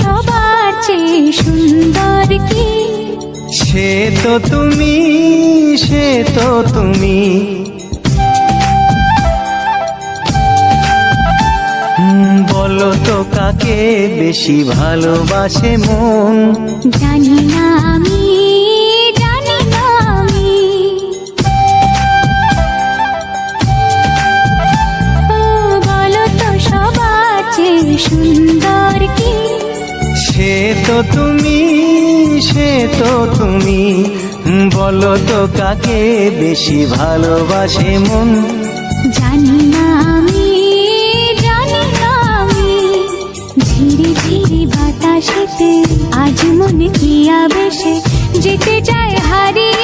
সবার চেয়ে সুন্দর কি? সে তো তুমি, সে তো তুমি। বলো তো কাকে বেশি ভালোবাসে মন? জানি না আমি, জানি না আমি। ও বলো তো সবার চেয়ে সুন্দর কি? সে তো তুমি, সে তো তুমি। বলো তো কাকে বেশি ভালোবাসে মন? জানি না আমি, জানি না আমি। ঝিরি ঝিরি বাতাসেতে আজ মনে কি আবেশে যেতে চায় হারিয়ে